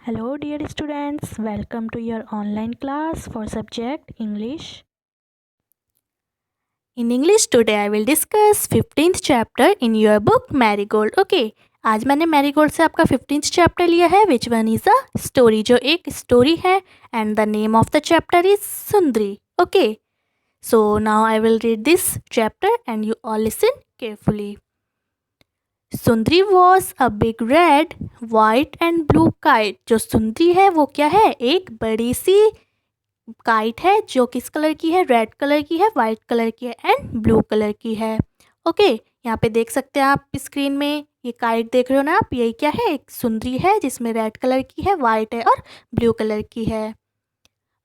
Hello, dear students. Welcome to your online class for subject English. In English today I will discuss 15th chapter in your book Marigold. Okay, आज मैंने marigold से आपका 15th chapter लिया है which one is a story, जो एक story है and the name of the chapter is Sundari. Okay, so now I will read this chapter and you all listen carefully. Sundari was a big red white and blue kite. जो सुंदरी है वो क्या है, एक बड़ी सी काइट है जो किस कलर की है, रेड कलर की है, वाइट कलर की है एंड ब्लू कलर की है. ओके, यहाँ पे देख सकते हैं आप स्क्रीन में, ये काइट देख रहे हो ना आप, यही क्या है, एक सुंदरी है जिसमें रेड कलर की है, वाइट है और ब्लू कलर की है.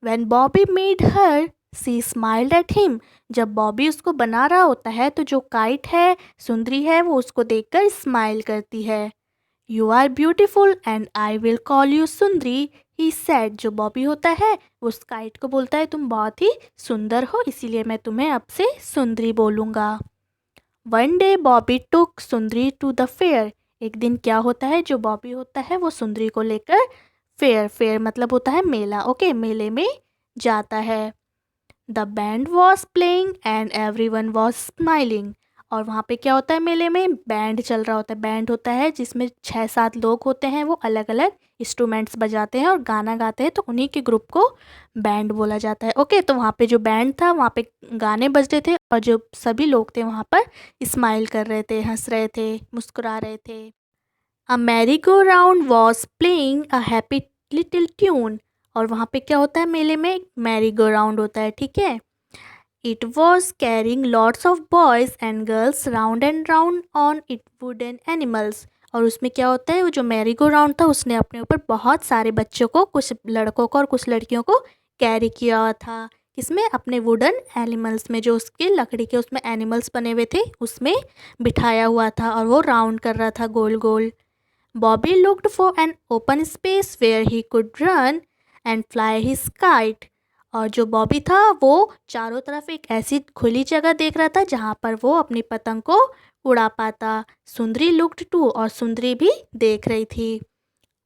When Bobby made her, she smiled at him. जब बॉबी उसको बना रहा होता है तो जो काइट है, सुंदरी है, वो उसको देखकर स्माइल करती है. You are beautiful and I will call you Sundari, he said. जो बॉबी होता है वो उस काइट को बोलता है तुम बहुत ही सुंदर हो, इसीलिए मैं तुम्हें अब से सुंदरी बोलूँगा. One day Bobby took Sundari to the fair. एक दिन क्या होता है, जो बॉबी होता है वो सुंदरी को लेकर फेयर, फेयर मतलब होता है मेला. ओके, मेले में जाता है. The band was playing and every one was smiling. और वहाँ पे क्या होता है, मेले में बैंड चल रहा होता है. बैंड होता है जिसमें 6-7 लोग होते हैं, वो अलग अलग इंस्ट्रूमेंट्स बजाते हैं और गाना गाते हैं, तो उन्हीं के ग्रुप को बैंड बोला जाता है. ओके, तो वहाँ पे जो बैंड था वहाँ पे गाने बज रहे थे और जो सभी लोग थे वहाँ पर स्माइल कर रहे थे, हंस रहे थे, मुस्कुरा रहे थे. A merry go round was playing a happy little tune. और वहाँ पे क्या होता है, मेले में मैरी गो राउंड होता है. ठीक है, it was carrying lots of boys and girls round and round on it wouldn't animals. और उसमें क्या होता है, वो जो मैरी गो राउंड था उसने अपने ऊपर बहुत सारे बच्चों को, कुछ लड़कों को और कुछ लड़कियों को कैरी किया हुआ था. किसमें, अपने वुडन एनिमल्स में, जो उसके लकड़ी के उसमें एनिमल्स बने हुए थे उसमें बिठाया हुआ था और वो राउंड कर रहा था गोल गोल. Bobby looked for an open space where he could run and fly his kite. और जो बॉबी था वो चारों तरफ एक ऐसी खुली जगह देख रहा था जहाँ पर वो अपनी पतंग को उड़ा पाता. सुंदरी लुक्ड टू, और सुंदरी भी देख रही थी.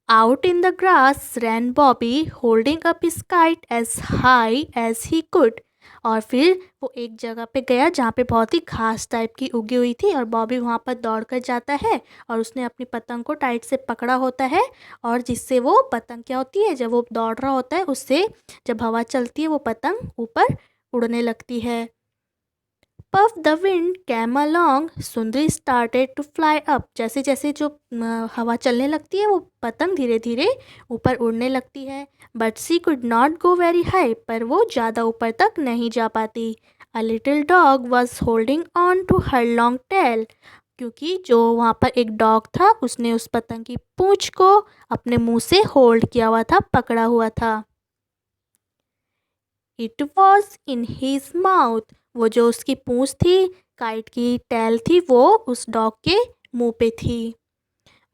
Out in the grass ran Bobby holding up his kite as high as he could. और फिर वो एक जगह पे गया जहाँ पे बहुत ही घास टाइप की उगी हुई थी और बॉबी वहाँ पर दौड़ कर जाता है और उसने अपनी पतंग को टाइट से पकड़ा होता है. और जिससे वो पतंग क्या होती है, जब वो दौड़ रहा होता है उससे जब हवा चलती है वो पतंग ऊपर उड़ने लगती है. Puff the wind came along, Sundari started to fly up. जैसे जैसे जो हवा चलने लगती है वो पतंग धीरे धीरे ऊपर उड़ने लगती है. But she could not go very high, पर वो ज़्यादा ऊपर तक नहीं जा पाती. A little dog was holding on to her long tail. क्योंकि जो वहाँ पर एक डॉग था उसने उस पतंग की पूँछ को अपने मुंह से होल्ड किया हुआ था, पकड़ा हुआ था. It was in his mouth. वो जो उसकी पूँछ थी, काइट की टैल थी, वो उस डॉग के मुंह पे थी.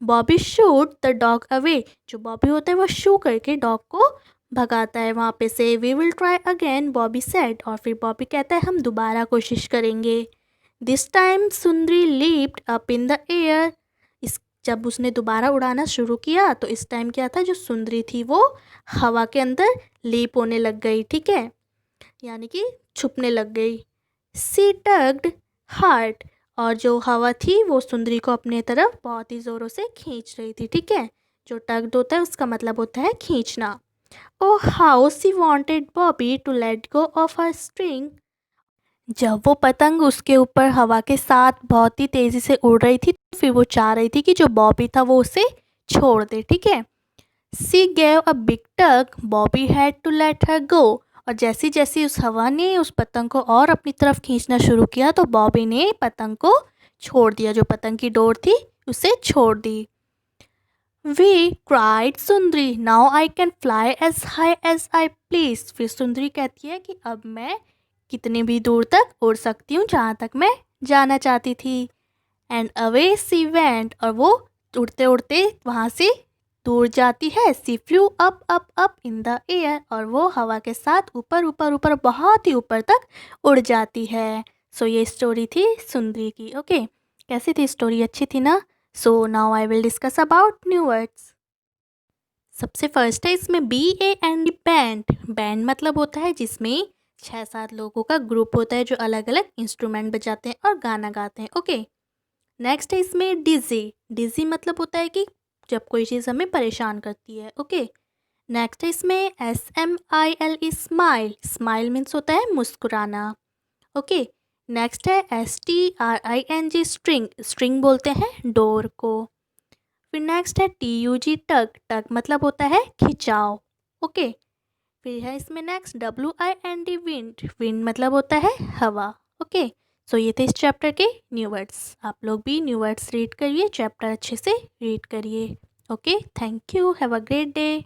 Bobby shoot the dog away. जो बॉबी होता है वो शू करके डॉग को भगाता है वहाँ पे से. We will try again Bobby said. और फिर बॉबी कहता है हम दोबारा कोशिश करेंगे. This time Sundari leaped up in the air. इस जब उसने दोबारा उड़ाना शुरू किया तो इस टाइम क्या था, जो सुंदरी थी वो हवा के अंदर लीप होने लग गई. ठीक है, यानी कि छुपने लग गई. सी टग्ड हार्ट. और जो हवा थी वो सुंदरी को अपने तरफ बहुत ही ज़ोरों से खींच रही थी. ठीक है, जो टग्ड होता है उसका मतलब होता है खींचना. Oh how she wanted Bobby to let go of her string. जब वो पतंग उसके ऊपर हवा के साथ बहुत ही तेज़ी से उड़ रही थी तो फिर वो चाह रही थी कि जो बॉबी था वो उसे छोड़ दे. ठीक है, she gave a big tug, Bobby had to let her go. और जैसी जैसी उस हवा ने उस पतंग को और अपनी तरफ खींचना शुरू किया तो बॉबी ने पतंग को छोड़ दिया, जो पतंग की डोर थी उसे छोड़ दी. We cried Sundari, now I can fly as high as I please. फिर सुंदरी कहती है कि अब मैं कितनी भी दूर तक उड़ सकती हूँ जहाँ तक मैं जाना चाहती थी. And away she went. और वो उड़ते उड़ते वहाँ से दूर जाती है. She flew up up up in the air. और वो हवा के साथ ऊपर ऊपर ऊपर बहुत ही ऊपर तक उड़ जाती है. सो ये स्टोरी थी सुंदरी की. ओके, कैसी थी स्टोरी, अच्छी थी ना. So now I will discuss about new words. सबसे फर्स्ट है इसमें BAND बैंड। बैंड मतलब होता है जिसमें 6-7 लोगों का ग्रुप होता है जो अलग अलग इंस्ट्रूमेंट बजाते हैं और गाना गाते हैं। ओके, नेक्स्ट है इसमें डिजी। डिजी मतलब होता है कि जब कोई चीज़ हमें परेशान करती है। ओके, नेक्स्ट है इसमें SMILE स्माइल। स्माइल मीन्स होता है मुस्कुराना। ओके, नेक्स्ट है STRING स्ट्रिंग। स्ट्रिंग बोलते हैं डोर को। फिर नेक्स्ट है TUG टग। टग मतलब होता है खिंचाव। ओके, फिर है इसमें नेक्स्ट WIND विंड। विंड मतलब होता है हवा। ओके, सो ये थे इस चैप्टर के न्यू वर्ड्स। आप लोग भी न्यू वर्ड्स रीड करिए, चैप्टर अच्छे से रीड करिए। Okay, thank you, have a great day.